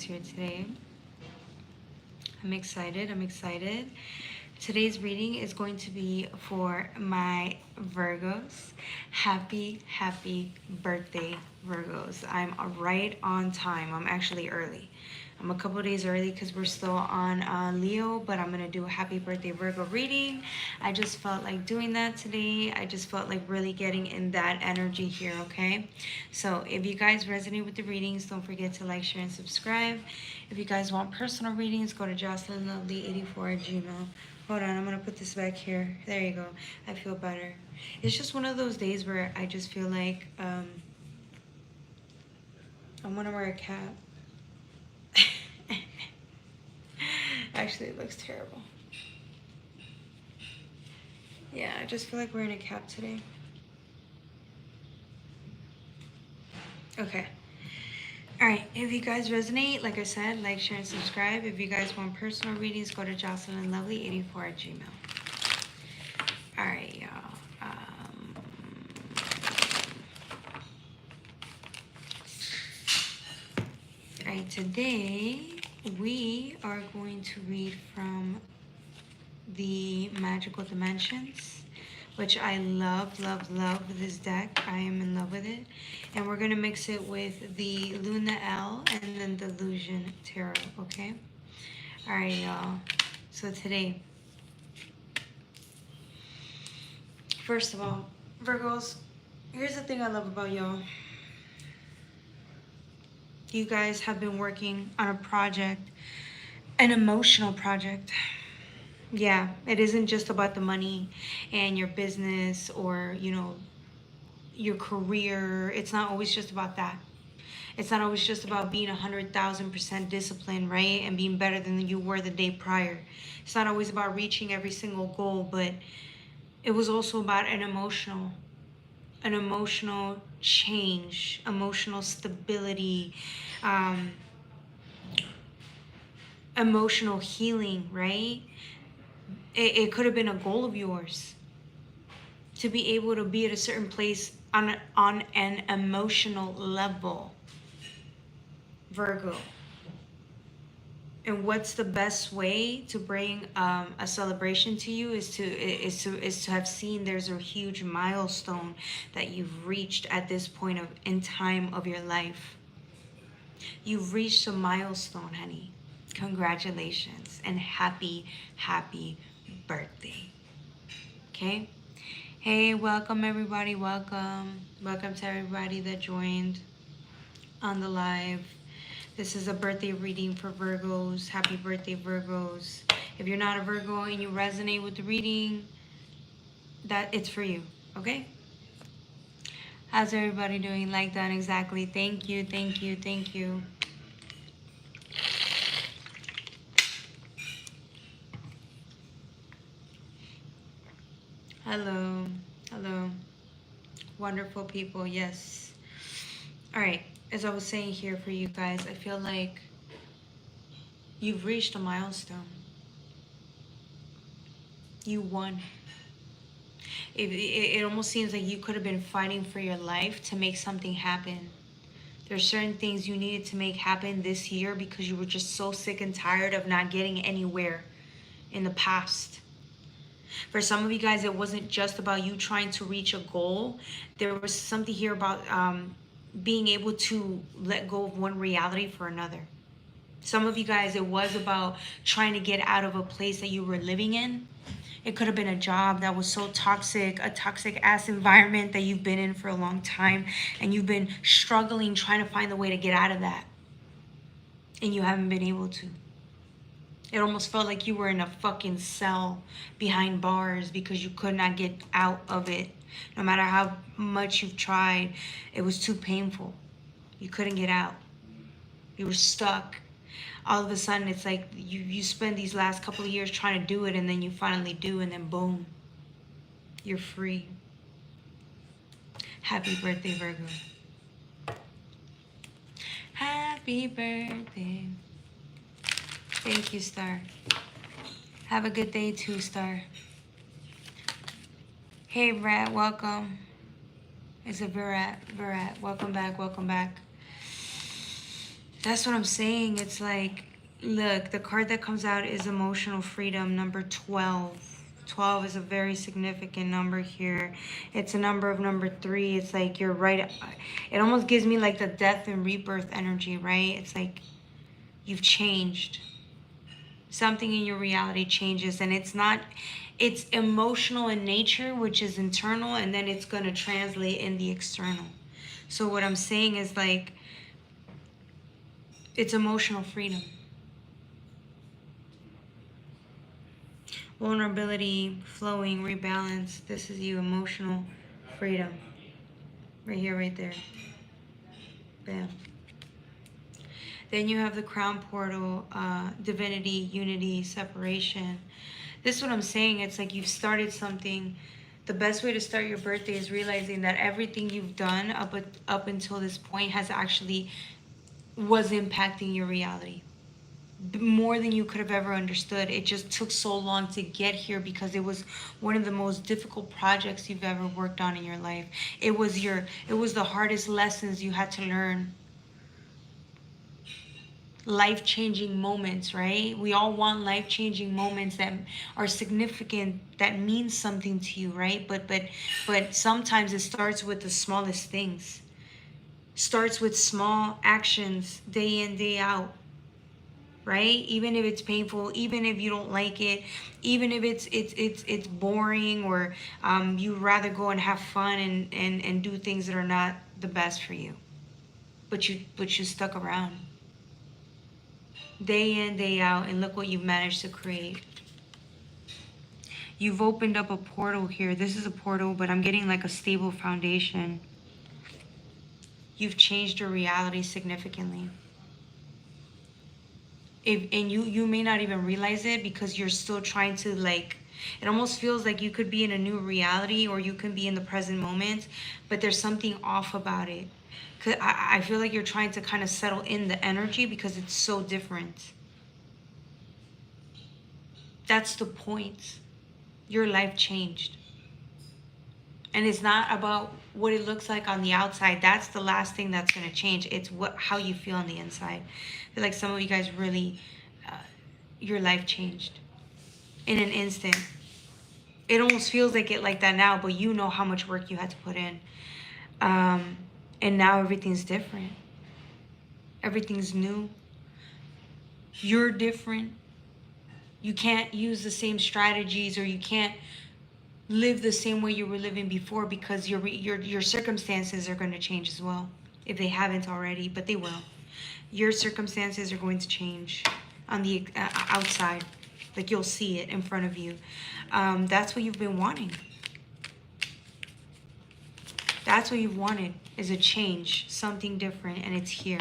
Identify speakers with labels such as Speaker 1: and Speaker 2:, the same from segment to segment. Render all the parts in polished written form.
Speaker 1: guys here today. I'm excited. Today's reading is going to be for my Virgos. Happy birthday, Virgos. I'm right on time. I'm actually early. I'm a couple days early because we're still on Leo, but I'm going to do a happy birthday Virgo reading. I just felt like doing that today. I just felt like really getting in that energy here, okay? So if you guys resonate with the readings, don't forget to like, share, and subscribe. If you guys want personal readings, go to JocelynLovely84@gmail. Hold on, I'm going to put this back here. There you go. I feel better. It's just one of those days where I just feel like I want to wear a cap. Actually, it looks terrible. Yeah, I just feel like wearing a cap today. Okay. Alright, if you guys resonate, like I said, like, share, and subscribe. If you guys want personal readings, go to JocelynLovely84@gmail. Alright, y'all. Alright, today we are going to read from the Magical Dimensions, which I love this deck. I am in love with it. And we're going to mix it with the Luna L and then the Illusion Tarot, okay? Alright, y'all. So today, first of all, Virgos, here's the thing I love about y'all. You guys have been working on a project, an emotional project. Yeah, it isn't just about the money and your business or, you know, your career. It's not always just about that. It's not always just about being 100,000% disciplined, right? And being better than you were the day prior. It's not always about reaching every single goal, but it was also about an emotional change, emotional stability, emotional healing, right? It could have been a goal of yours to be able to be at a certain place on an emotional level, Virgo. And what's the best way to bring a celebration to you is to have seen there's a huge milestone that you've reached at this point in time of your life. You've reached a milestone, honey. Congratulations and happy birthday. Okay? Hey, welcome everybody. Welcome to everybody that joined on the live. This is a birthday reading for Virgos. Happy birthday, Virgos. If you're not a Virgo and you resonate with the reading, that it's for you, okay? How's everybody doing? Like that, exactly. Thank you. Hello. Wonderful people, yes. All right, as I was saying here for you guys, I feel like you've reached a milestone. You won. It almost seems like you could have been fighting for your life to make something happen. There's certain things you needed to make happen this year because you were just so sick and tired of not getting anywhere in the past. For some of you guys, it wasn't just about you trying to reach a goal. There was something here about being able to let go of one reality for another. Some of you guys, it was about trying to get out of a place that you were living in. It could have been a job that was so toxic, a toxic ass environment that you've been in for a long time, and you've been struggling trying to find a way to get out of that, and you haven't been able to. It almost felt like you were in a fucking cell behind bars because you could not get out of it. No matter how much you've tried, it was too painful. You couldn't get out. You were stuck. All of a sudden, it's like you spend these last couple of years trying to do it, and then you finally do, and then boom, you're free. Happy birthday, Virgo. Happy birthday. Thank you, Star. Have a good day too, Star. Hey, Rat, welcome. It's a Virat. Welcome back. That's what I'm saying. It's like, look, the card that comes out is emotional freedom, number 12. 12 is a very significant number here. It's a number of number 3. It's like you're right. It almost gives me like the death and rebirth energy, right? It's like you've changed. Something in your reality changes, and it's emotional in nature, which is internal, and then it's going to translate in the external. So what I'm saying is like, it's emotional freedom. Vulnerability, flowing, rebalance. This is you, emotional freedom. Right here, right there. Bam. Then you have the crown portal, divinity, unity, separation. This is what I'm saying. It's like you've started something. The best way to start your birthday is realizing that everything you've done up until this point has actually was impacting your reality more than you could have ever understood. It just took so long to get here because it was one of the most difficult projects you've ever worked on in your life. It was the hardest lessons you had to learn. Life-changing moments, right? We all want life-changing moments that are significant, that mean something to you, right? But sometimes it starts with the smallest things. Starts with small actions, day in, day out, right? Even if it's painful, even if you don't like it, even if it's boring, or you'd rather go and have fun and do things that are not the best for you, but you stuck around day in, day out, and look what you've managed to create. You've opened up a portal here. This is a portal, but I'm getting like a stable foundation. You've changed your reality significantly. And you may not even realize it because you're still trying to, like, it almost feels like you could be in a new reality or you can be in the present moment, but there's something off about it. Cause I feel like you're trying to kind of settle in the energy because it's so different. That's the point. Your life changed. And it's not about what it looks like on the outside. That's the last thing that's going to change. It's how you feel on the inside. I feel like some of you guys really, your life changed in an instant. It almost feels like it like that now, but you know how much work you had to put in. And now everything's different. Everything's new. You're different. You can't use the same strategies, or you can't live the same way you were living before, because your circumstances are going to change as well, if they haven't already, but they will. Your circumstances are going to change on the outside. Like, you'll see it in front of you. That's what you've been wanting. That's what you've wanted, is a change, something different, and it's here.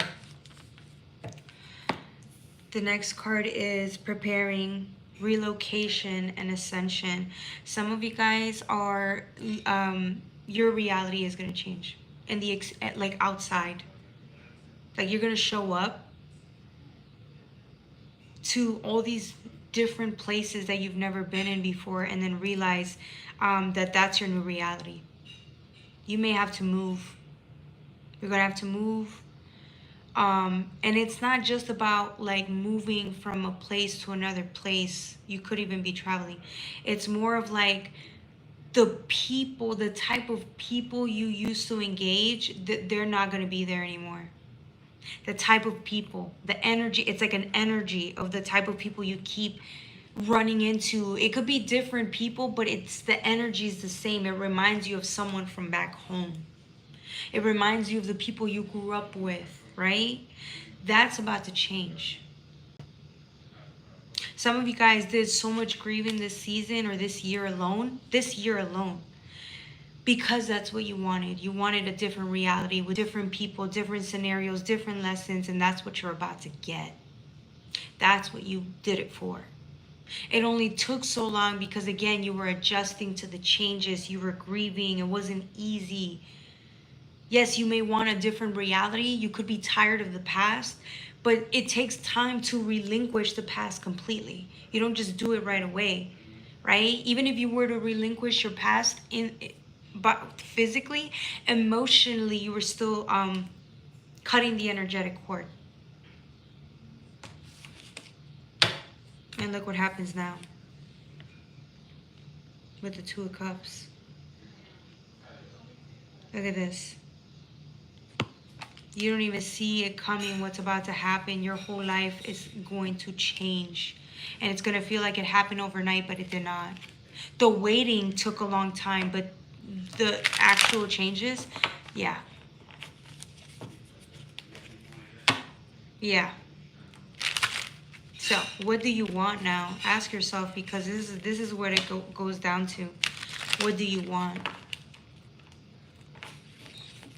Speaker 1: The next card is preparing, relocation, and ascension. Some of you guys are, your reality is going to change in the like outside. Like, you're going to show up to all these different places that you've never been in before, and then realize that that's your new reality. You may have to move. You're going to have to move. And it's not just about like moving from a place to another place. You could even be traveling. It's more of like the people, the type of people you used to engage, they're not going to be there anymore. The type of people, the energy, it's like an energy of the type of people you keep running into. It could be different people, but it's the energy is the same. It reminds you of someone from back home. It reminds you of the people you grew up with, right? That's about to change. Some of you guys did so much grieving this season, or this year alone, because that's what you wanted. You wanted a different reality with different people, different scenarios, different lessons, and that's what you're about to get. That's what you did it for. It only took so long because, again, you were adjusting to the changes. You were grieving. It wasn't easy. Yes, you may want a different reality. You could be tired of the past, but it takes time to relinquish the past completely. You don't just do it right away, right? Even if you were to relinquish your past but physically, emotionally, you were still cutting the energetic cord. And look what happens now with the Two of Cups. Look at this. You don't even see it coming, what's about to happen. Your whole life is going to change. And it's going to feel like it happened overnight, but it did not. The waiting took a long time, but the actual changes, yeah. Yeah. So, what do you want now? Ask yourself, because this is what it goes down to. What do you want?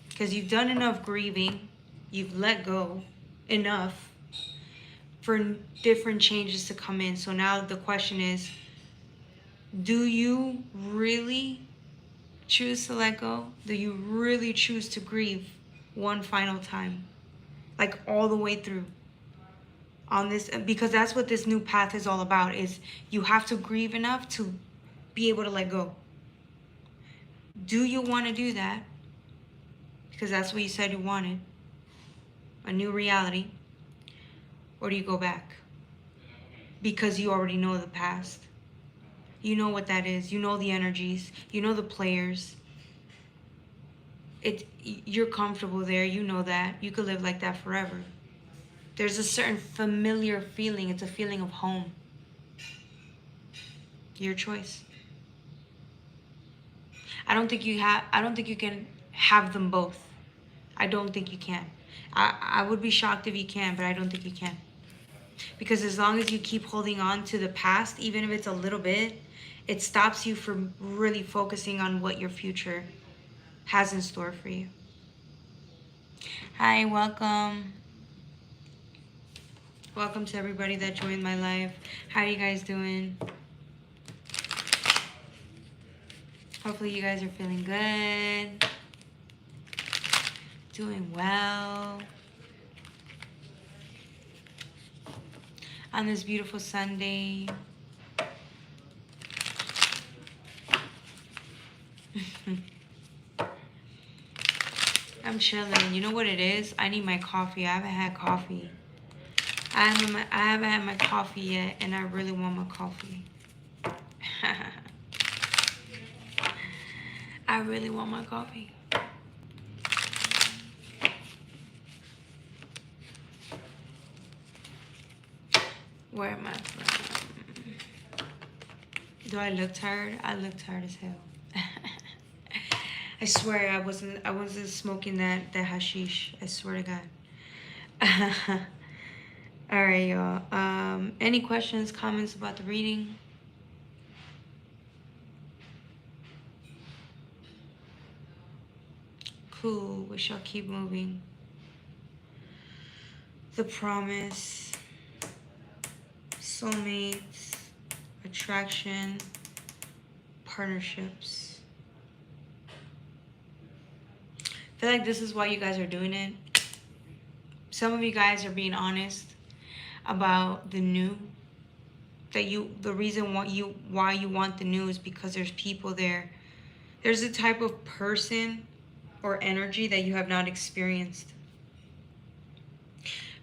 Speaker 1: Because you've done enough grieving. You've let go enough for different changes to come in. So now the question is, do you really choose to let go? Do you really choose to grieve one final time? Like all the way through on this? Because that's what this new path is all about, is you have to grieve enough to be able to let go. Do you want to do that? Because that's what you said you wanted. A new reality. Or do you go back? Because you already know the past. You know what that is. You know the energies. You know the players. You're comfortable there. You know that. You could live like that forever. There's a certain familiar feeling. It's a feeling of home. Your choice. I don't think you can have them both. I don't think you can. I would be shocked if you can, but I don't think you can. Because as long as you keep holding on to the past, even if it's a little bit, it stops you from really focusing on what your future has in store for you. Hi, welcome. Welcome to everybody that joined my live. How are you guys doing? Hopefully you guys are feeling good. Doing well. On this beautiful Sunday. I'm chilling. You know what it is? I need my coffee. I haven't had coffee. I haven't had my coffee yet, and I really want my coffee. I really want my coffee. Where am I from? Do I look tired? I look tired as hell. I swear I wasn't smoking that hashish. I swear to God. All right, y'all. Any questions, comments about the reading? Cool. We shall keep moving. The promise. Soulmates. Attraction. Partnerships. I feel like this is why you guys are doing it. Some of you guys are being honest about the new. The reason why you want the new is because there's people there. There's a type of person or energy that you have not experienced.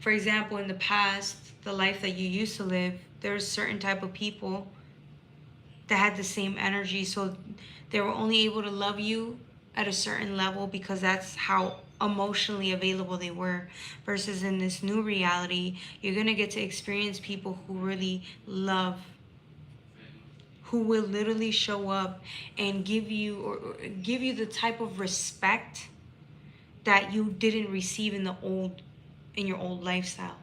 Speaker 1: For example, in the past, the life that you used to live, there's certain type of people that had the same energy, so they were only able to love you at a certain level because that's how emotionally available they were. Versus in this new reality, you're gonna get to experience people who really love, who will literally show up and give you the type of respect that you didn't receive in your old lifestyle.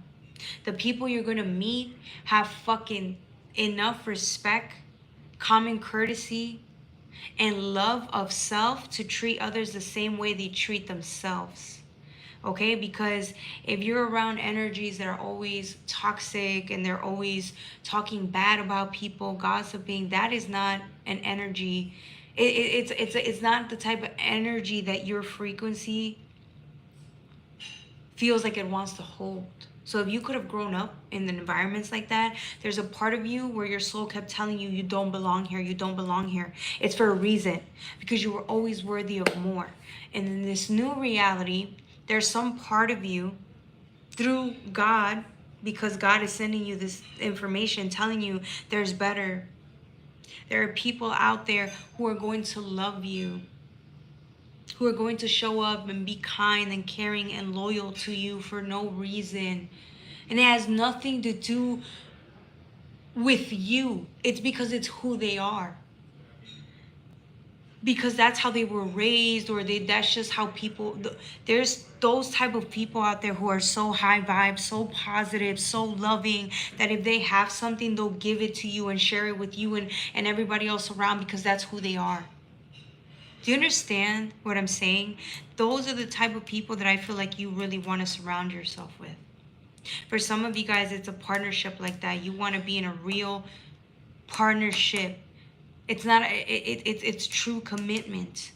Speaker 1: The people you're gonna meet have fucking enough respect, common courtesy, and love of self to treat others the same way they treat themselves. Okay? Because if you're around energies that are always toxic and they're always talking bad about people, gossiping, that is not an energy. It's not the type of energy that your frequency feels like it wants to hold. So if you could have grown up in environments like that, there's a part of you where your soul kept telling you, you don't belong here, you don't belong here. It's for a reason, because you were always worthy of more. And in this new reality, there's some part of you, through God, because God is sending you this information, telling you there's better. There are people out there who are going to love you, who are going to show up and be kind and caring and loyal to you for no reason. And it has nothing to do with you. It's because it's who they are. Because that's how they were raised, or that's just how people, there's those type of people out there who are so high vibe, so positive, so loving, that if they have something, they'll give it to you and share it with you and everybody else around, because that's who they are. Do you understand what I'm saying? Those are the type of people that I feel like you really want to surround yourself with. For some of you guys, it's a partnership like that. You want to be in a real partnership. It's not, it's true commitment,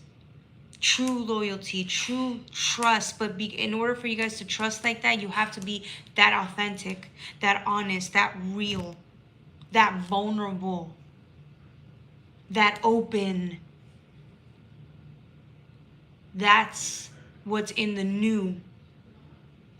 Speaker 1: true loyalty, true trust. But in order for you guys to trust like that, you have to be that authentic, that honest, that real, that vulnerable, that open. That's what's in the new.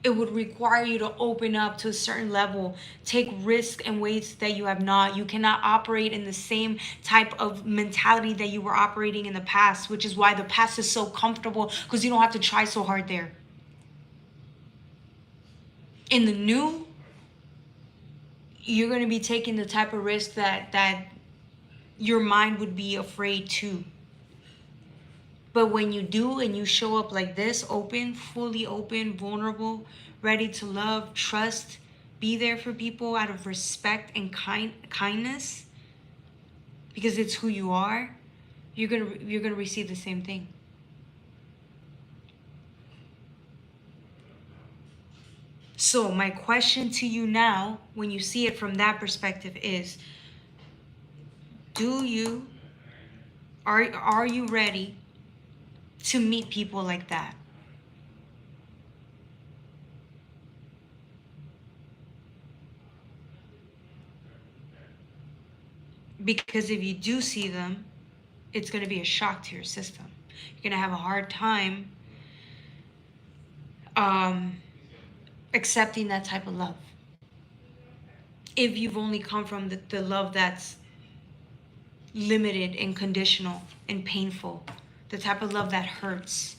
Speaker 1: It would require you to open up to a certain level, take risk in ways that you have not. You cannot operate in the same type of mentality that you were operating in the past, which is why the past is so comfortable, because you don't have to try so hard there. In the new, you're going to be taking the type of risk that your mind would be afraid to. But when you do and you show up like this, open, fully open, vulnerable, ready to love, trust, be there for people out of respect and kindness, because it's who you are, you're gonna receive the same thing. So my question to you now, when you see it from that perspective, is: are you ready to meet people like that? Because if you do see them, it's going to be a shock to your system. You're going to have a hard time accepting that type of love. If you've only come from the love that's limited and conditional and painful, the type of love that hurts,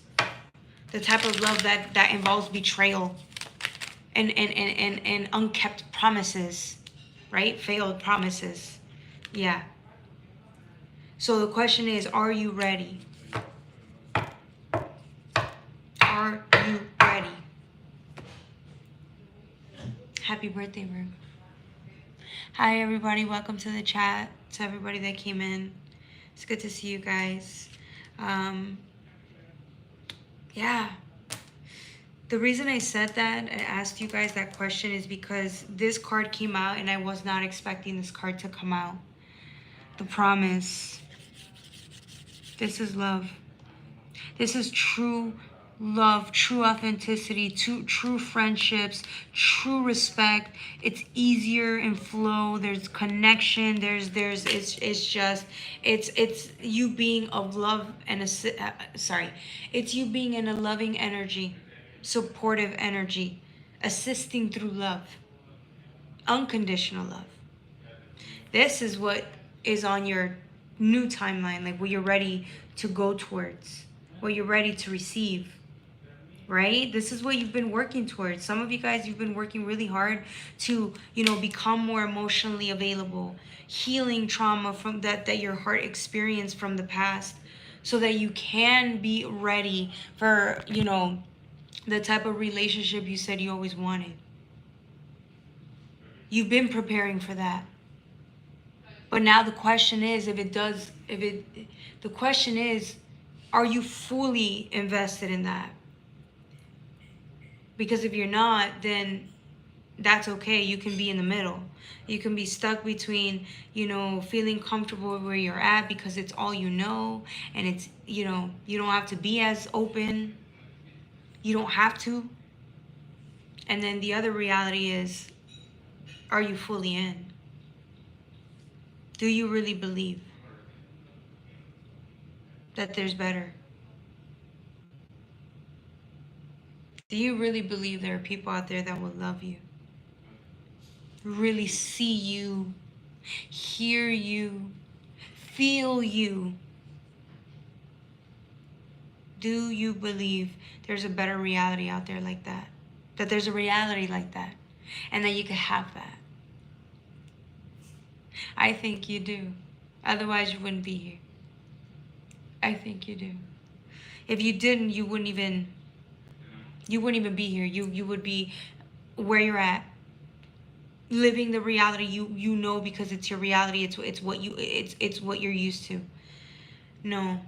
Speaker 1: the type of love that involves betrayal and unkept promises, right? Failed promises. Yeah. So the question is, are you ready? Are you ready? Happy birthday, Virgo. Hi, everybody. Welcome to the chat. To everybody that came in. It's good to see you guys. Yeah. The reason I said that, I asked you guys that question, is because this card came out and I was not expecting this card to come out. The promise. This is love. This is true love, true authenticity, true friendships, true respect. It's easier in flow. There's connection. It's you being of love and it's you being in a loving energy, supportive energy, assisting through love, unconditional love. This is what is on your new timeline, like what you're ready to go towards, what you're ready to receive, right? This is what you've been working towards. Some of you guys, you've been working really hard to, become more emotionally available, healing trauma from that your heart experienced from the past, so that you can be ready for, the type of relationship you said you always wanted. You've been preparing for that. But now the question is, the question is, are you fully invested in that? Because if you're not, then that's okay. You can be in the middle. You can be stuck between, feeling comfortable where you're at because it's all you know, and it's, you don't have to be as open. You don't have to. And then the other reality is, are you fully in? Do you really believe that there's better? Do you really believe there are people out there that will love you? really see you, hear you, feel you. Do you believe there's a better reality out there like that? That there's a reality like that, and that you could have that? I think you do. Otherwise, you wouldn't be here. I think you do. If you didn't, you wouldn't even be here. You would be where you're at, living the reality you know, because it's your reality. It's what you're used to. No.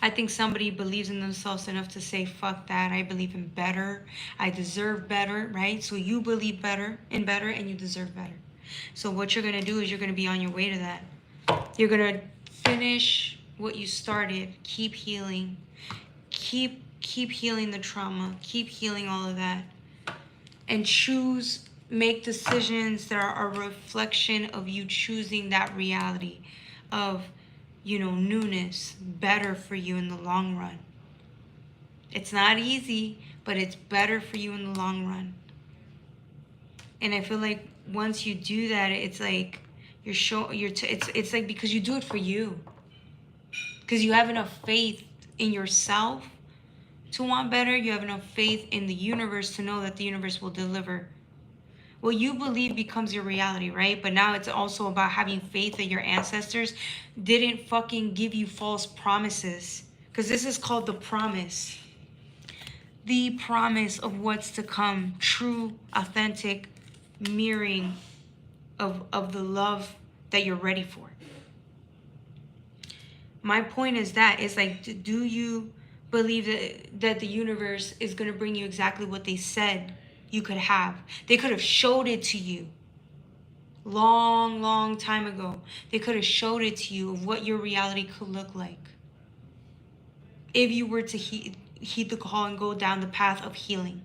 Speaker 1: I think somebody believes in themselves enough to say, fuck that, I believe in better, I deserve better, right? So you believe better, and you deserve better. So what you're going to do is you're going to be on your way to that. You're going to finish what you started. Keep healing. Keep healing the trauma. Keep healing all of that. And make decisions that are a reflection of you choosing that reality of, newness, better for you in the long run. It's not easy, but it's better for you in the long run. And I feel like once you do that, it's like it's like because you do it for you. Because you have enough faith in yourself to want better. You have enough faith in the universe to know that the universe will deliver. What you believe becomes your reality, right? But now it's also about having faith that your ancestors didn't fucking give you false promises. Because this is called the promise. The promise of what's to come. True, authentic mirroring of the love that you're ready for. My point is that it's like, do you believe that the universe is going to bring you exactly what they said you could have? They could have showed it to you long time ago. They could have showed it to you of what your reality could look like if you were to heed the call and go down the path of healing.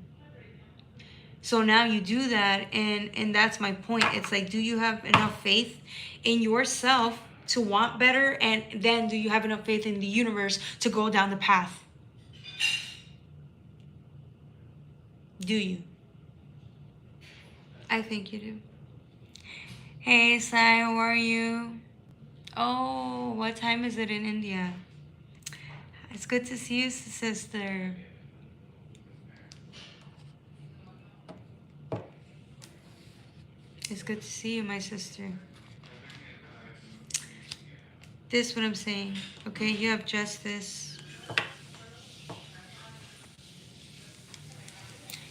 Speaker 1: So now you do that, and that's my point. It's like, do you have enough faith in yourself to want better? And then do you have enough faith in the universe to go down the path? Do you? I think you do. Hey, Sai, how are you? Oh, what time is it in India? It's good to see you, sister. It's good to see you, my sister. This is what I'm saying. Okay, you have justice.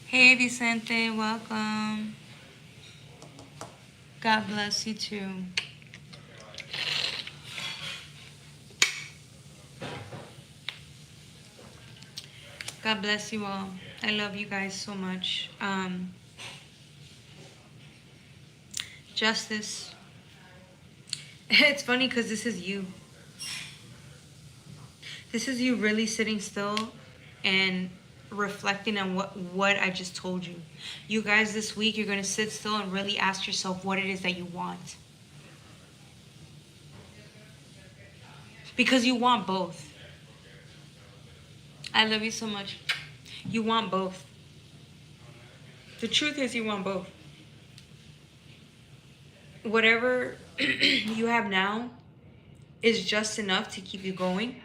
Speaker 1: Hey, Vicente, welcome. God bless you too. God bless you all. I love you guys so much. Justice. It's funny because this is you. This is you really sitting still and reflecting on what I just told you. You guys, this week, you're going to sit still and really ask yourself what it is that you want. Because you want both. I love you so much. You want both. The truth is you want both. Whatever you have now is just enough to keep you going.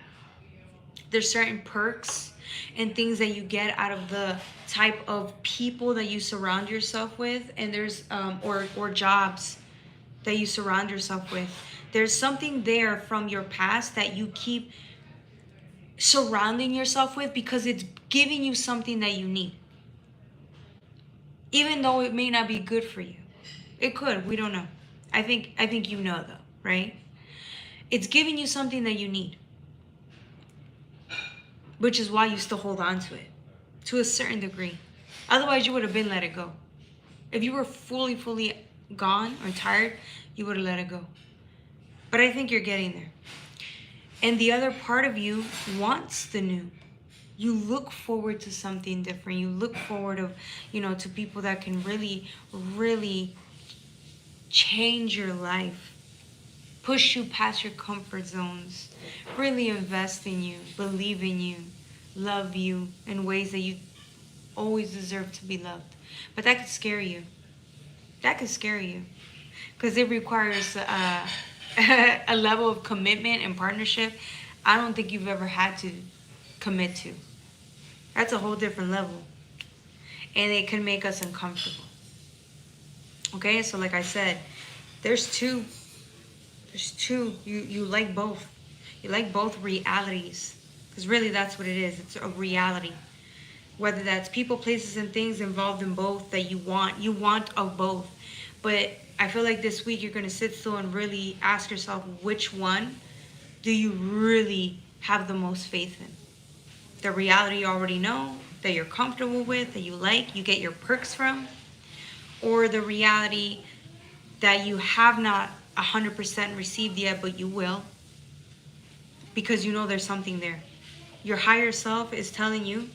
Speaker 1: There's certain perks and things that you get out of the type of people that you surround yourself with, and there's or jobs that you surround yourself with. There's something there from your past that you keep surrounding yourself with because it's giving you something that you need. Even though it may not be good for you. It could, we don't know. I think you know though, right? It's giving you something that you need. Which is why you still hold on to it. To a certain degree. Otherwise you would have been let it go. If you were fully gone or tired, you would have let it go. But I think you're getting there. And the other part of you wants the new. You look forward to something different. You look forward to people that can really change your life. Push you past your comfort zones. Really invest in you. Believe in you. Love you in ways that you always deserve to be loved. But that could scare you. that could scare you. Because it requires a level of commitment and partnership I don't think you've ever had to commit to. That's a whole different level. And it can make us uncomfortable. Okay, so like I said, there's two. There's two. You like both. You like both realities. Because really that's what it is. It's a reality. Whether that's people, places, and things involved in both that you want. You want of both. But I feel like this week you're going to sit still and really ask yourself, which one do you really have the most faith in? The reality you already know, that you're comfortable with, that you like, you get your perks from, or the reality that you have not 100% received yet, but you will, because you know there's something there. Your higher self is telling you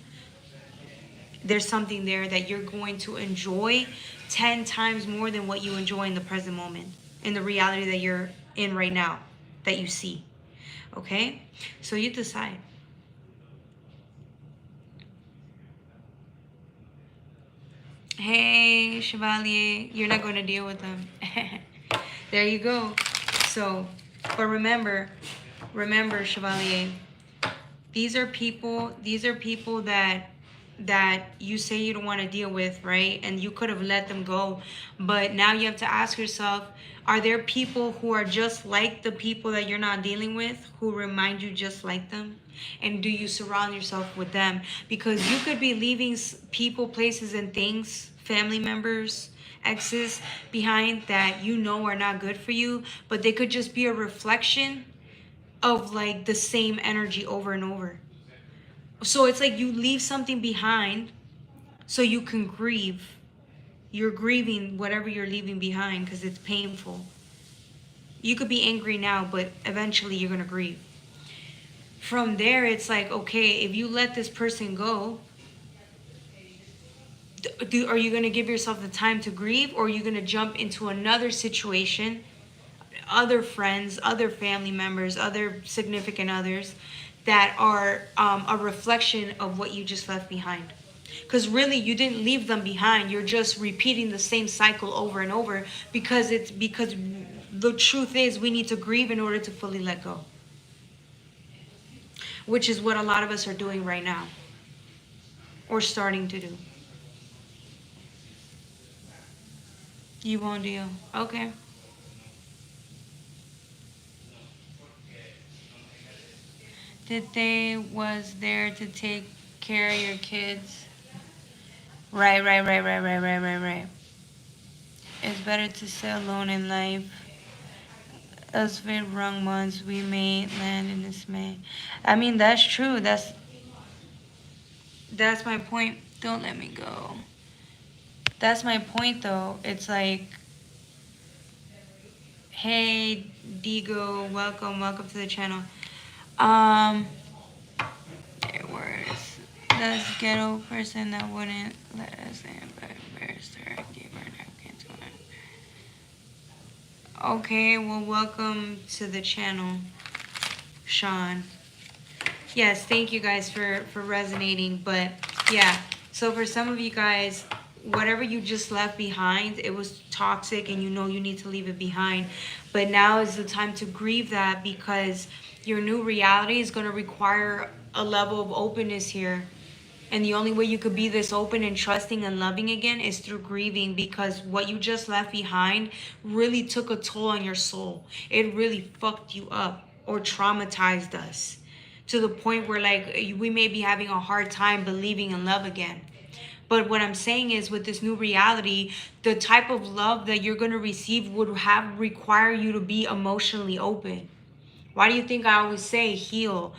Speaker 1: there's something there that you're going to enjoy 10 times more than what you enjoy in the present moment, in the reality that you're in right now, that you see. Okay? So you decide. Hey, Chevalier, you're not going to deal with them. There you go. So, but remember, Chevalier, these are people that you say you don't want to deal with, right? And you could have let them go. But now you have to ask yourself, are there people who are just like the people that you're not dealing with, who remind you just like them? And do you surround yourself with them? Because you could be leaving people, places, and things, family members, exes behind that you know are not good for you, but they could just be a reflection of like the same energy over and over. So it's like you leave something behind so you can grieve. You're grieving whatever you're leaving behind because it's painful. You could be angry now, but eventually you're going to grieve. From there, it's like, okay, if you let this person go, are you going to give yourself the time to grieve, or are you going to jump into another situation, other friends, other family members, other significant others that are a reflection of what you just left behind? Because really you didn't leave them behind. You're just repeating the same cycle over and over because the truth is we need to grieve in order to fully let go, which is what a lot of us are doing right now or starting to do. You won't deal. Okay. That they was there to take care of your kids. Right. It's better to stay alone in life. Us with wrong ones, we may land in dismay. I mean, that's true. That's my point. Don't let me go. That's my point, though. It's like, hey, Digo, welcome to the channel. There was this ghetto person that wouldn't let us in, but embarrassed her and gave her napkin to her. Okay, well, welcome to the channel, Sean. Yes, thank you guys for resonating. But yeah, so for some of you guys, whatever you just left behind, it was toxic and you know you need to leave it behind. But now is the time to grieve that, because your new reality is going to require a level of openness here. And the only way you could be this open and trusting and loving again is through grieving, because what you just left behind really took a toll on your soul. It really fucked you up or traumatized us to the point where like we may be having a hard time believing in love again. But what I'm saying is, with this new reality, the type of love that you're going to receive would require you to be emotionally open. Why do you think I always say heal,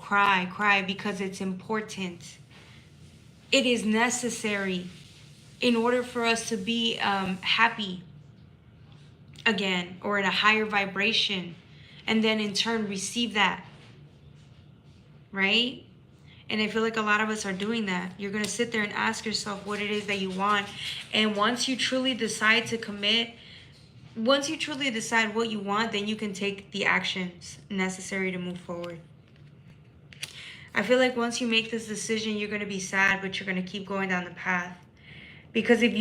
Speaker 1: cry? Because it's important. It is necessary in order for us to be happy again, or in a higher vibration, and then in turn receive that, right? And I feel like a lot of us are doing that. You're going to sit there and ask yourself what it is that you want. And once you truly decide to commit, once you truly decide what you want, then you can take the actions necessary to move forward. I feel like once you make this decision, you're going to be sad, but you're going to keep going down the path. Because if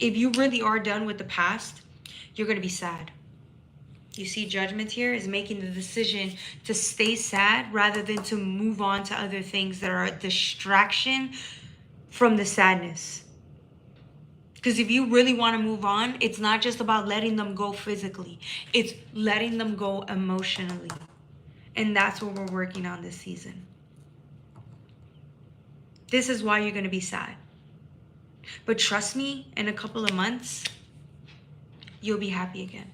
Speaker 1: if you really are done with the past, you're going to be sad. You see, Judgment here is making the decision to stay sad rather than to move on to other things that are a distraction from the sadness. Because if you really want to move on, it's not just about letting them go physically. It's letting them go emotionally. And that's what we're working on this season. This is why you're going to be sad. But trust me, in a couple of months, you'll be happy again.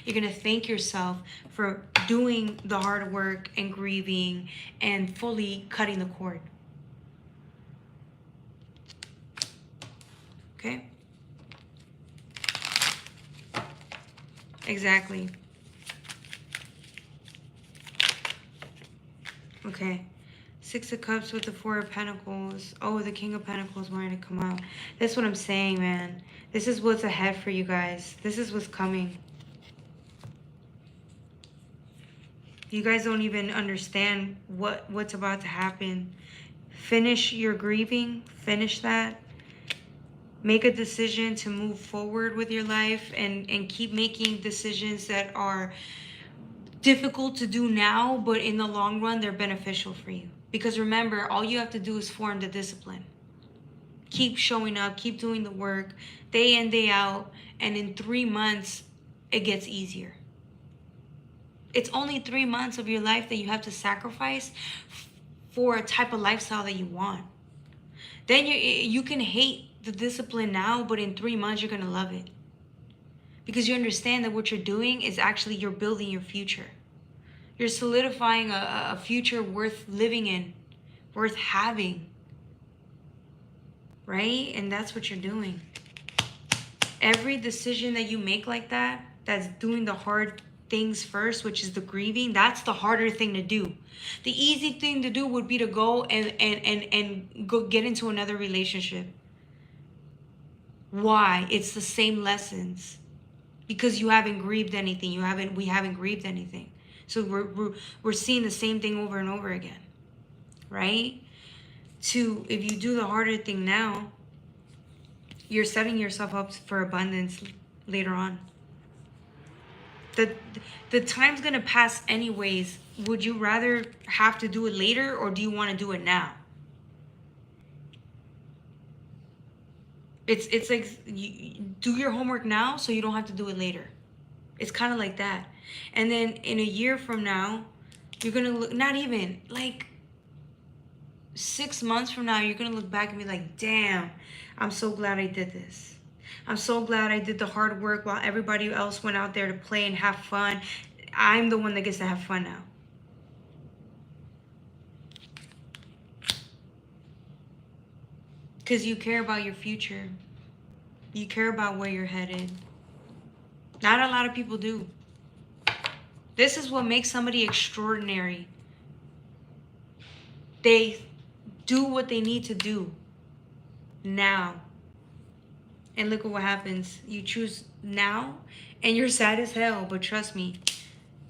Speaker 1: You're going to thank yourself for doing the hard work and grieving and fully cutting the cord. Okay? Exactly. Okay. Six of Cups with the Four of Pentacles. Oh, the King of Pentacles wanting to come out. That's what I'm saying, man. This is what's ahead for you guys. This is what's coming. You guys don't even understand what's about to happen. Finish your grieving. Finish that. Make a decision to move forward with your life and keep making decisions that are difficult to do now, but in the long run, they're beneficial for you. Because remember, all you have to do is form the discipline. Keep showing up, keep doing the work, day in, day out, and in 3 months, it gets easier. It's only 3 months of your life that you have to sacrifice for a type of lifestyle that you want. Then you can hate the discipline now, but in 3 months, you're going to love it. Because you understand that what you're doing is actually you're building your future. You're solidifying a future worth living in, worth having. Right? And that's what you're doing. Every decision that you make like that, that's doing the hard things first, which is the grieving, that's the harder thing to do. The easy thing to do would be to go and go get into another relationship. Why? It's the same lessons. Because you haven't grieved anything. We haven't grieved anything. So we're seeing the same thing over and over again. Right? If you do the harder thing now, you're setting yourself up for abundance later on. The time's going to pass anyways. Would you rather have to do it later, or do you want to do it now? It's like you do your homework now so you don't have to do it later. It's kind of like that. And then in a year from now, you're going to look, not even, like 6 months from now, you're going to look back and be like, damn, I'm so glad I did this. I'm so glad I did the hard work while everybody else went out there to play and have fun. I'm the one that gets to have fun now. Because you care about your future. You care about where you're headed. Not a lot of people do. This is what makes somebody extraordinary. They do what they need to do now. And look at what happens. You choose now and you're sad as hell. But trust me,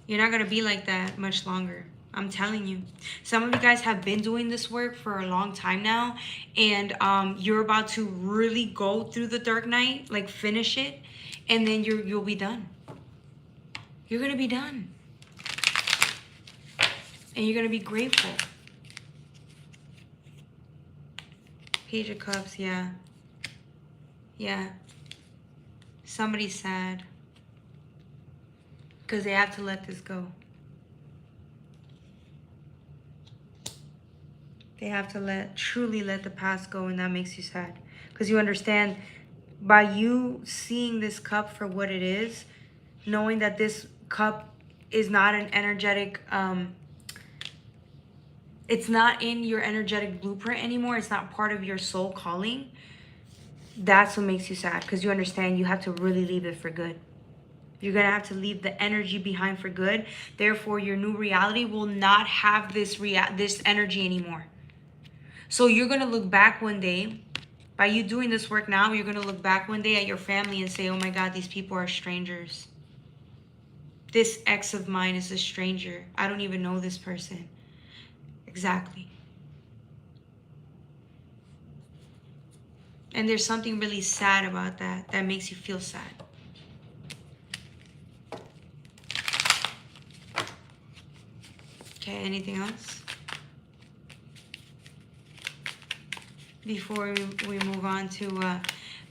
Speaker 1: you're not going to be like that much longer. I'm telling you. Some of you guys have been doing this work for a long time now. And you're about to really go through the dark night. Like finish it. And then you'll be done. You're going to be done. And you're going to be grateful. Page of Cups, yeah. Yeah. Somebody's sad. Because they have to let this go. They have to truly let the past go, and that makes you sad. Because you understand, by you seeing this cup for what it is, knowing that this cup is not an energetic, it's not in your energetic blueprint anymore. It's not part of your soul calling. That's what makes you sad, because you understand you have to really leave it for good. You're going to have to leave the energy behind for good. Therefore, your new reality will not have this energy anymore. So you're going to look back one day, by you doing this work now, you're going to look back one day at your family and say, oh my God, these people are strangers. This ex of mine is a stranger. I don't even know this person. Exactly. And there's something really sad about that, that makes you feel sad. Okay, anything else? Before we move on to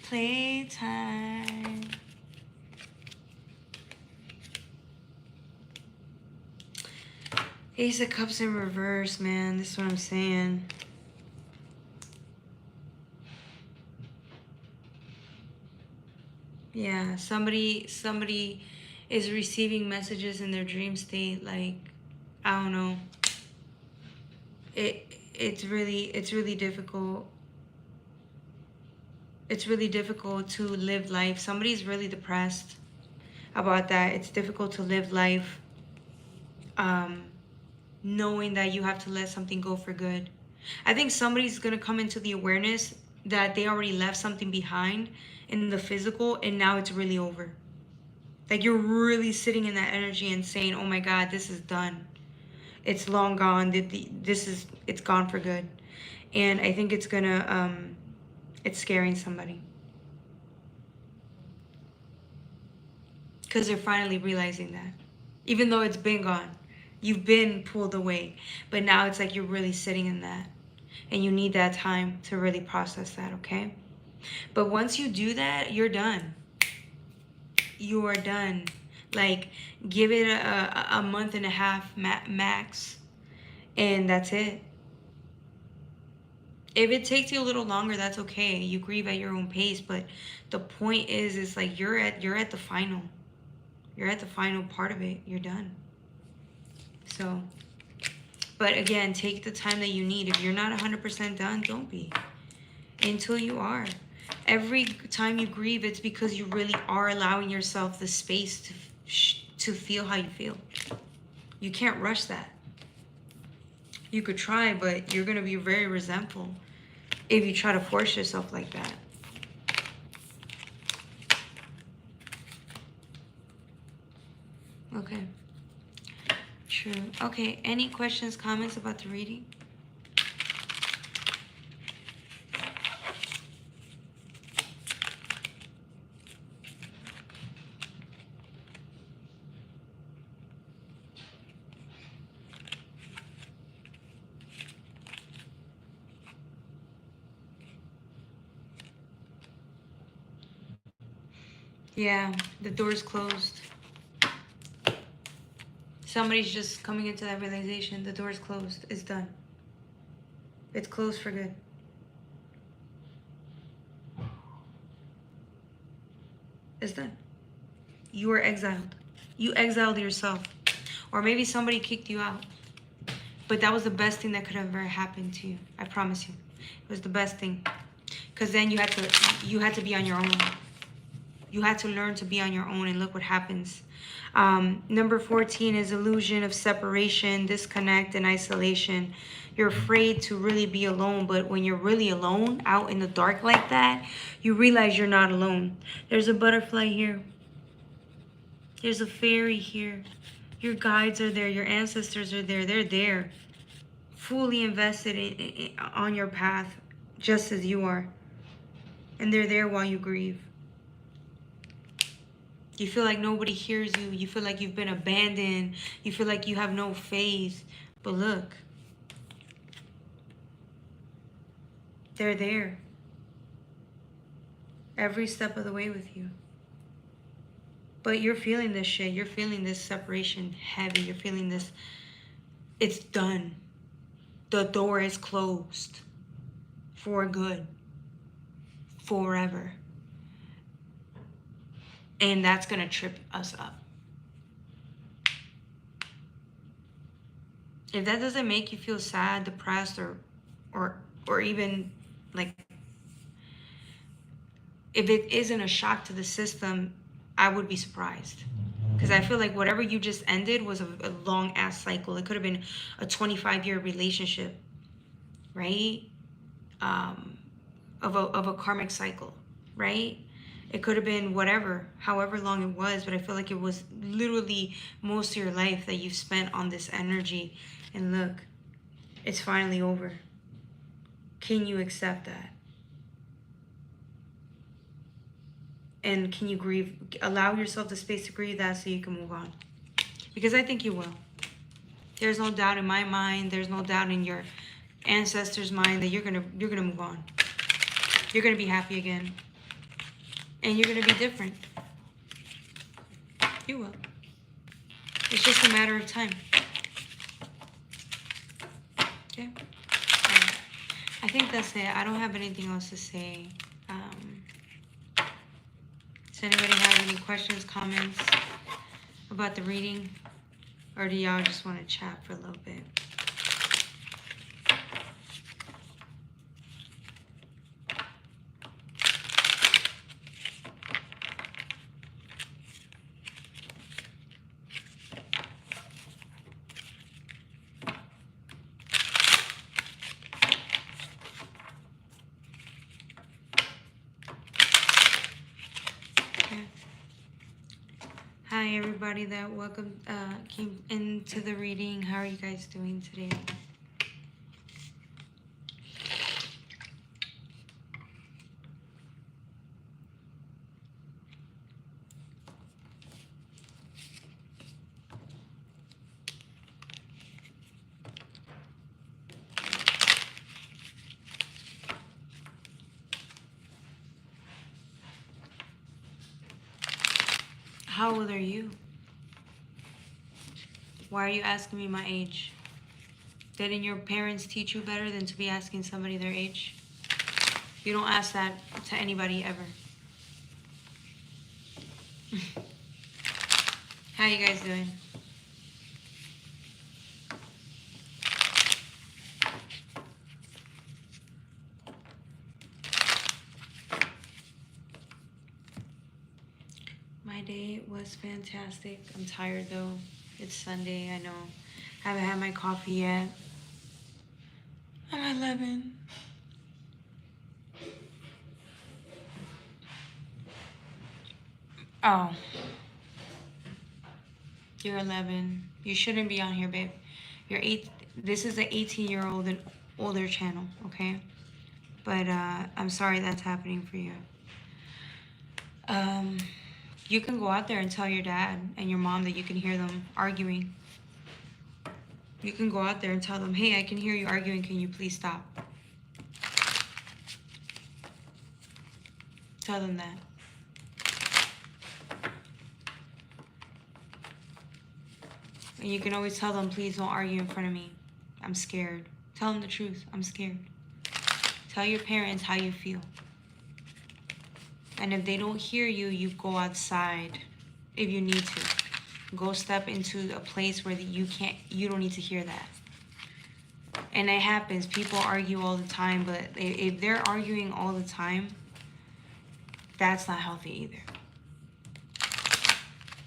Speaker 1: playtime. Ace of Cups in reverse, man. This is what I'm saying. Yeah, somebody is receiving messages in their dream state, like, I don't know. It's really difficult. It's really difficult to live life. Somebody's really depressed about that. It's difficult to live life knowing that you have to let something go for good. I think somebody's gonna come into the awareness that they already left something behind in the physical, and now it's really over. Like, you're really sitting in that energy and saying, oh my God, this is done. It's long gone. It's gone for good. And I think it's gonna, it's scaring somebody. Because they're finally realizing that. Even though it's been gone. You've been pulled away. But now it's like you're really sitting in that. And you need that time to really process that, okay? But once you do that, you're done. You are done. Like, give it a month and a half max. And that's it. If it takes you a little longer, that's okay. You grieve at your own pace. But the point is like you're at the final. You're at the final part of it. You're done. So, but again, take the time that you need. If you're not 100% done, don't be. Until you are. Every time you grieve, it's because you really are allowing yourself the space to feel how you feel. You can't rush that. You could try, but you're going to be very resentful if you try to force yourself like that. Okay. True. Okay, any questions, comments about the reading? Yeah, the door's closed. Somebody's just coming into that realization. The door's closed. It's done. It's closed for good. It's done. You were exiled. You exiled yourself. Or maybe somebody kicked you out. But that was the best thing that could have ever happened to you. I promise you. It was the best thing. Because then you had to be on your own. You had to learn to be on your own, and look what happens. Number 14 is illusion of separation, disconnect, and isolation. You're afraid to really be alone, but when you're really alone, out in the dark like that, you realize you're not alone. There's a butterfly here. There's a fairy here. Your guides are there. Your ancestors are there. They're there, fully invested on your path, just as you are. And they're there while you grieve. You feel like nobody hears you. You feel like you've been abandoned. You feel like you have no faith. But look, they're there every step of the way with you. But you're feeling this shit. You're feeling this separation heavy. You're feeling this. It's done. The door is closed for good, forever. And that's going to trip us up. If that doesn't make you feel sad, depressed, or even like, if it isn't a shock to the system, I would be surprised. Because I feel like whatever you just ended was a long ass cycle. It could have been a 25-year relationship, right? Of a karmic cycle, right? It could have been whatever, however long it was, but I feel like it was literally most of your life that you've spent on this energy. And look, it's finally over. Can you accept that? And can you grieve? Allow yourself the space to grieve that so you can move on. Because I think you will. There's no doubt in my mind. There's no doubt in your ancestors' mind that you're gonna move on. You're gonna be happy again. And you're gonna be different. You will. It's just a matter of time. Okay? I think that's it. I don't have anything else to say. Does anybody have any questions, comments about the reading? Or do y'all just want to chat for a little bit? Hi everybody that came into the reading. How are you guys doing today? How old are you? Why are you asking me my age? Didn't your parents teach you better than to be asking somebody their age? You don't ask that to anybody ever. How you guys doing? My day was fantastic. I'm tired though. It's Sunday, I know. Haven't had my coffee yet. I'm 11. Oh. You're 11. You shouldn't be on here, babe. You're 8. This is an 18-year-old and older channel, okay? But I'm sorry that's happening for you. You can go out there and tell your dad and your mom that you can hear them arguing. You can go out there and tell them, hey, I can hear you arguing. Can you please stop? Tell them that. And you can always tell them, please don't argue in front of me. I'm scared. Tell them the truth. I'm scared. Tell your parents how you feel. And if they don't hear you, you go outside if you need to. Go step into a place where you don't need to hear that. And it happens. People argue all the time, but if they're arguing all the time, that's not healthy either.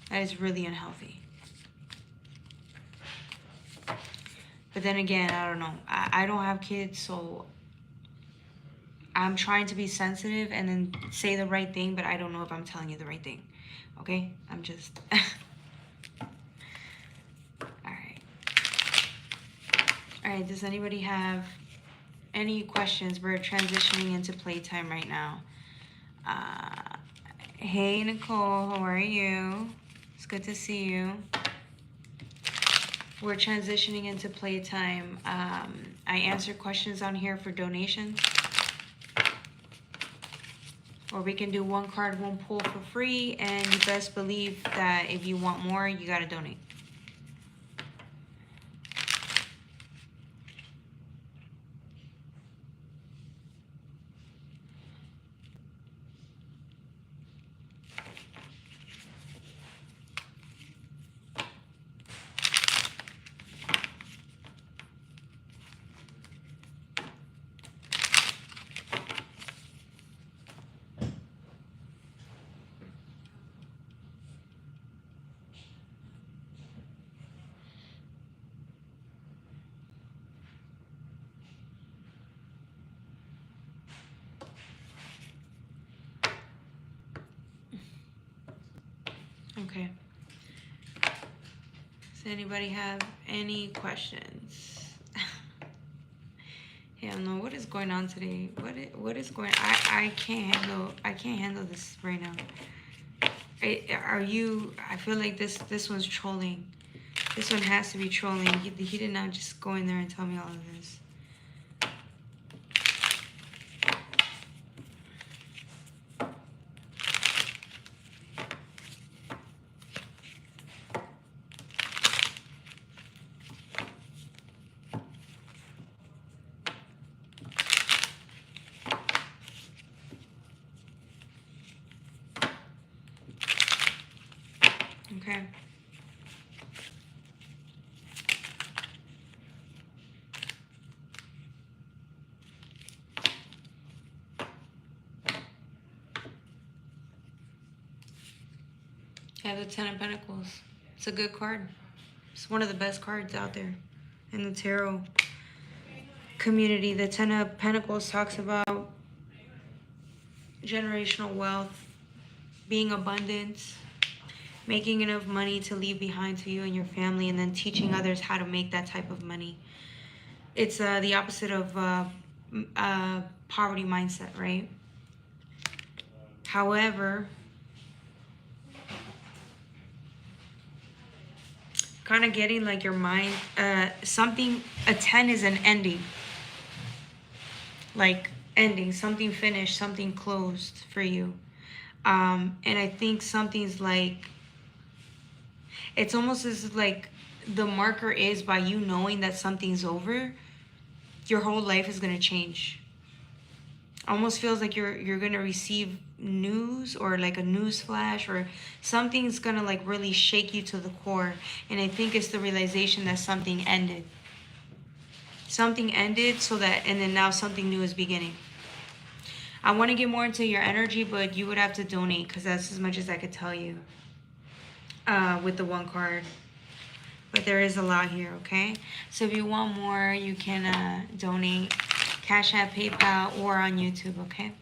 Speaker 1: That is really unhealthy. But then again, I don't know. I don't have kids, so I'm trying to be sensitive and then say the right thing, but I don't know if I'm telling you the right thing. Okay? I'm just... Alright, does anybody have any questions? We're transitioning into playtime right now. Hey, Nicole, how are you? It's good to see you. We're transitioning into playtime. I answer questions on here for donations. Or we can do one card, one pull for free, and you best believe that if you want more, you gotta donate. Okay. Does anybody have any questions? Hell no, what is going on today? What is going I can't handle this right now. Are you I feel like this one's trolling. This one has to be trolling. He did not just go in there and tell me all of this. Okay. I have the Ten of Pentacles. It's a good card. It's one of the best cards out there in the tarot community. The Ten of Pentacles talks about generational wealth, being abundant, making enough money to leave behind to you and your family, and then teaching others how to make that type of money. It's the opposite of poverty mindset, right? However, kind of getting like your mind, a 10 is an ending. Like ending, something finished, something closed for you. And I think something's like, it's almost as like the marker is by you knowing that something's over, your whole life is going to change. Almost feels like you're going to receive news or like a news flash, or something's going to like really shake you to the core. And I think it's the realization that something ended. Something ended so that, and then now something new is beginning. I want to get more into your energy, but you would have to donate because that's as much as I could tell you with the one card. But there is a lot here, okay? So if you want more, you can donate Cash App, PayPal, or on YouTube, okay?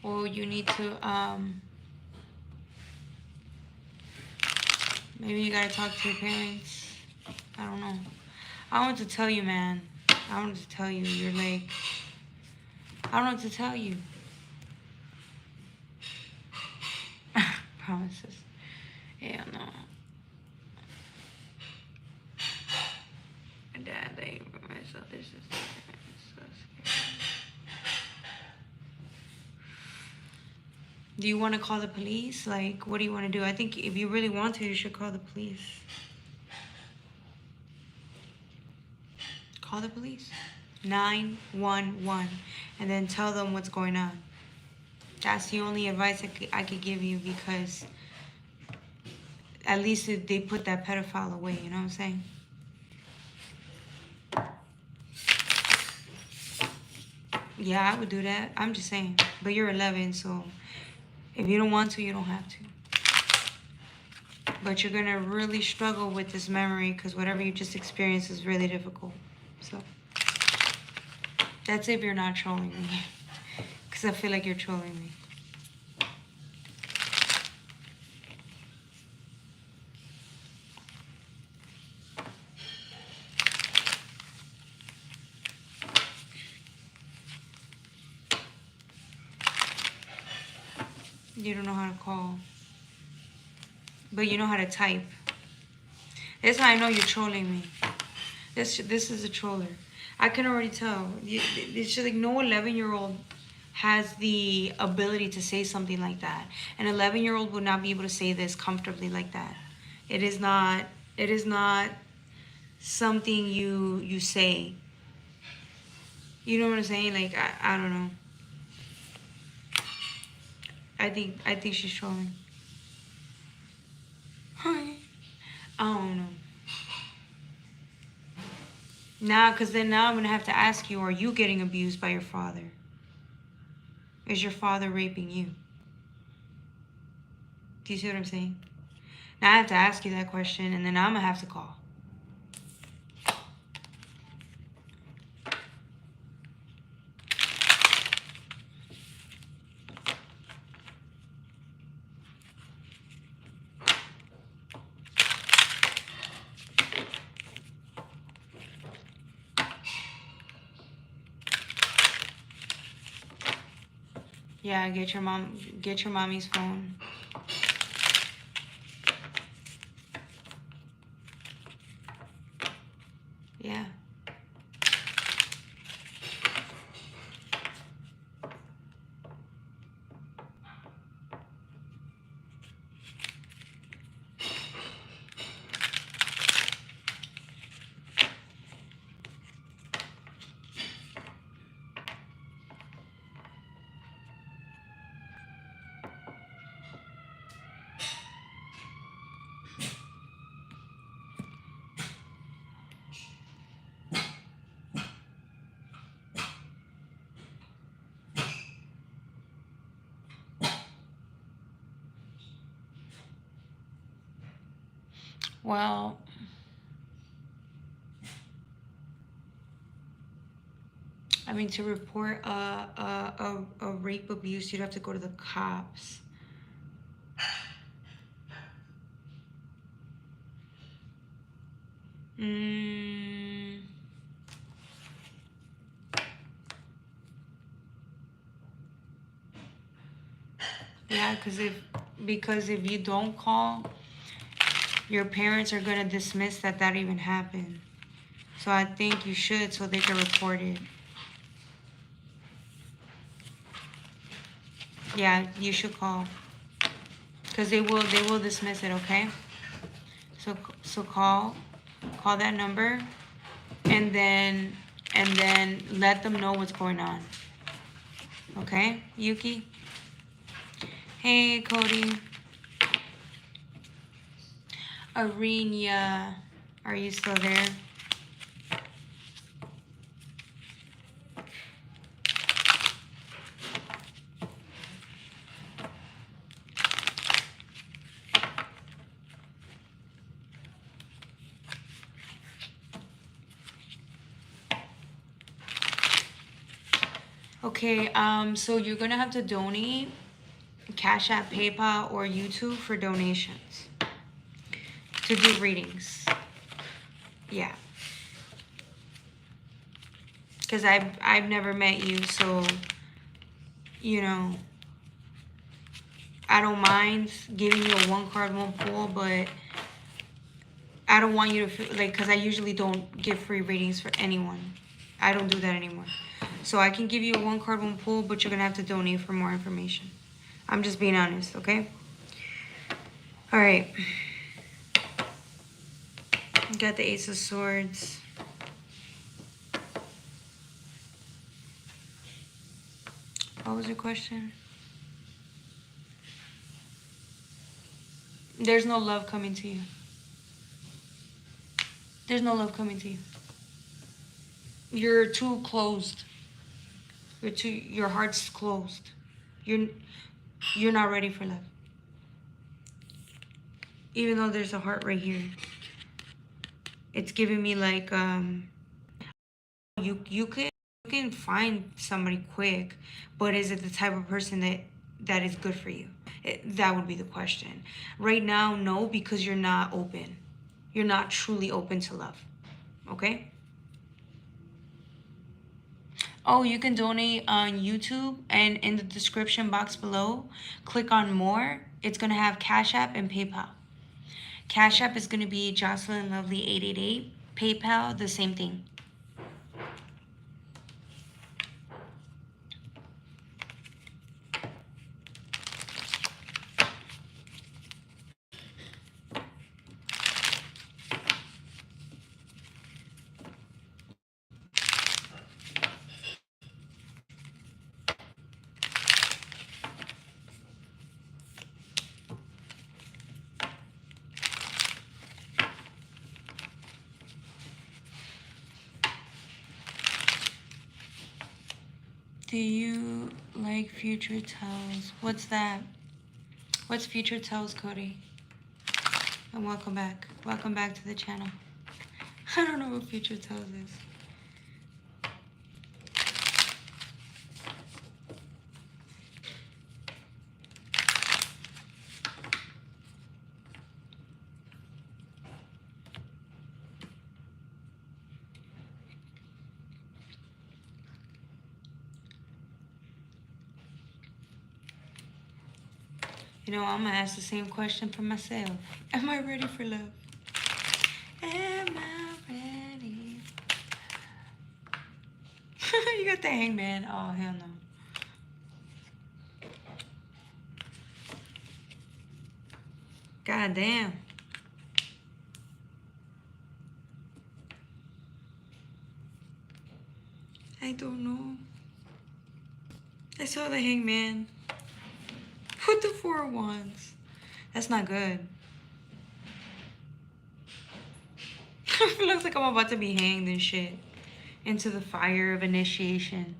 Speaker 1: Or you need to, maybe you gotta talk to your parents. I don't know. I want to tell you, man. I want to tell you. You're like, I don't know what to tell you. Promises. Hell no. Dad, I ain't for myself. This is so scary. Do you want to call the police? Like, what do you want to do? I think if you really want to, you should call the police. Call the police. 911. And then tell them what's going on. That's the only advice I could give you, because at least they put that pedophile away, you know what I'm saying? Yeah, I would do that. I'm just saying. But you're 11, so if you don't want to, you don't have to. But you're going to really struggle with this memory because whatever you just experienced is really difficult. So that's if you're not trolling me. Because I feel like you're trolling me. You don't know how to call. But you know how to type. That's how I know you're trolling me. This is a troller. I can already tell. It's just like no 11-year-old has the ability to say something like that. An 11-year-old would not be able to say this comfortably like that. It is not something you say. You know what I'm saying? Like I don't know. I think she's trolling. Hi. I don't know. Nah, because then now I'm going to have to ask you, are you getting abused by your father? Is your father raping you? Do you see what I'm saying? Now I have to ask you that question, and then I'm going to have to call. Yeah, get your mommy's phone. Yeah. Well, I mean, to report a rape abuse, you'd have to go to the cops. Yeah, because if you don't call, your parents are gonna dismiss that even happened. So I think you should, so they can report it. Yeah, you should call, because they will dismiss it. Okay. So call that number, and then let them know what's going on. Okay, Yuki. Hey, Cody. Arena, are you still there? Okay, so you're gonna have to donate Cash App, PayPal, or YouTube for donations to do readings. Yeah. Because I've never met you, so, you know, I don't mind giving you a one card, one pull, but I don't want you to feel like, because I usually don't give free readings for anyone. I don't do that anymore. So I can give you a one card, one pull, but you're going to have to donate for more information. I'm just being honest, okay? All right. Got the Ace of Swords. What was your question? There's no love coming to you. There's no love coming to you. You're too closed. Your heart's closed. You're not ready for love. Even though there's a heart right here. It's giving me like you can find somebody quick, but is it the type of person that is good for you? That would be the question. Right now, no, because you're not open. You're not truly open to love. Okay? Oh, you can donate on YouTube, and in the description box below, click on more. It's going to have Cash App and PayPal. Cash App is going to be Jocelyn Lovely 888. PayPal, the same thing. Do you like future tells? What's that? What's future tells, Cody? And welcome back. Welcome back to the channel. I don't know what future tells is. You know, I'm gonna ask the same question for myself. Am I ready for love? Am I ready? You got the hangman. Oh, hell no. God damn. I don't know. I saw the hangman. Put the 4 of Wands. That's not good. It looks like I'm about to be hanged and shit. Into the fire of initiation.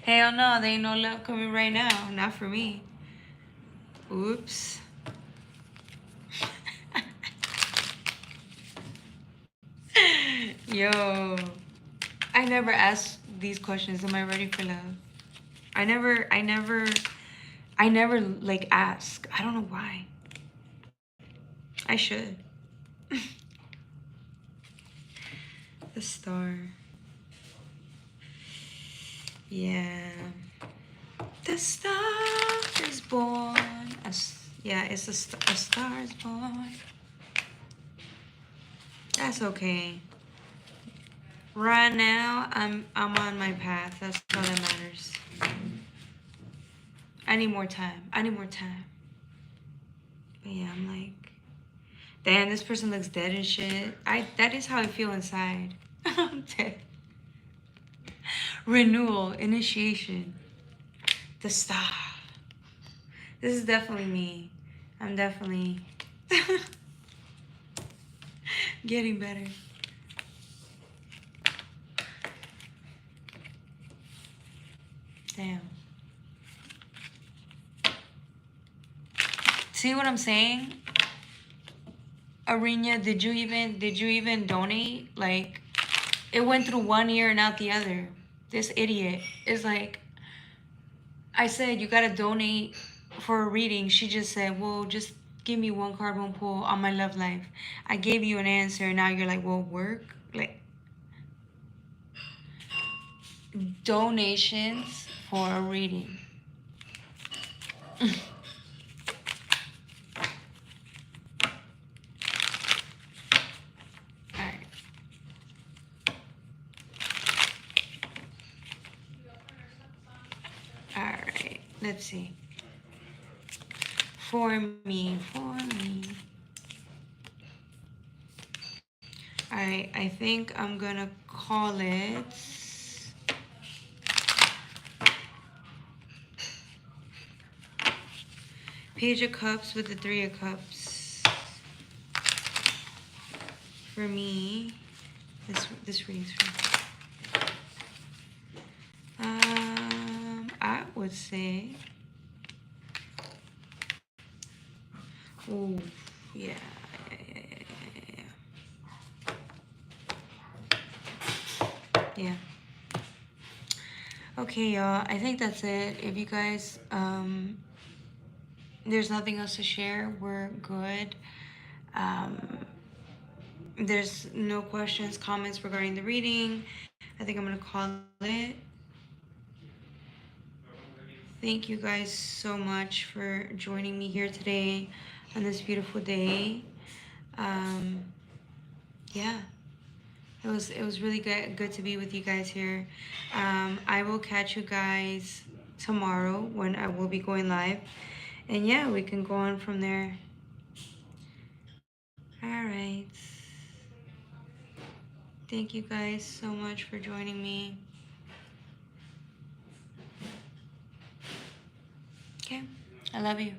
Speaker 1: Hell no, there ain't no love coming right now. Not for me. Oops. Yo. I never asked these questions. Am I ready for love? I never like ask. I don't know why. I should. The star. Yeah. The star is born. Yeah, it's a star is born. That's okay. Right now, I'm on my path. That's all that matters. I need more time. But yeah, I'm like, damn, this person looks dead and shit. That is how I feel inside. I'm dead. Renewal, initiation, the star. This is definitely me. I'm definitely getting better. Damn. See what I'm saying? Arena, did you even donate? Like, it went through one ear and out the other. This idiot is like, I said, you gotta donate for a reading. She just said, well, just give me one card, one pull on my love life. I gave you an answer, and now you're like, well, work? Like, donations for a reading. Alright, let's see. For me. Alright, I think I'm gonna call it Page of Cups with the 3 of Cups. For me, this reading's for me. I would say, oh, yeah. Yeah. Okay, y'all. I think that's it. If you guys, there's nothing else to share, we're good. There's no questions, comments regarding the reading. I think I'm gonna call it. Thank you guys so much for joining me here today on this beautiful day. Yeah. It was really good to be with you guys here. I will catch you guys tomorrow when I will be going live. And yeah, we can go on from there. All right. Thank you guys so much for joining me. Okay. I love you.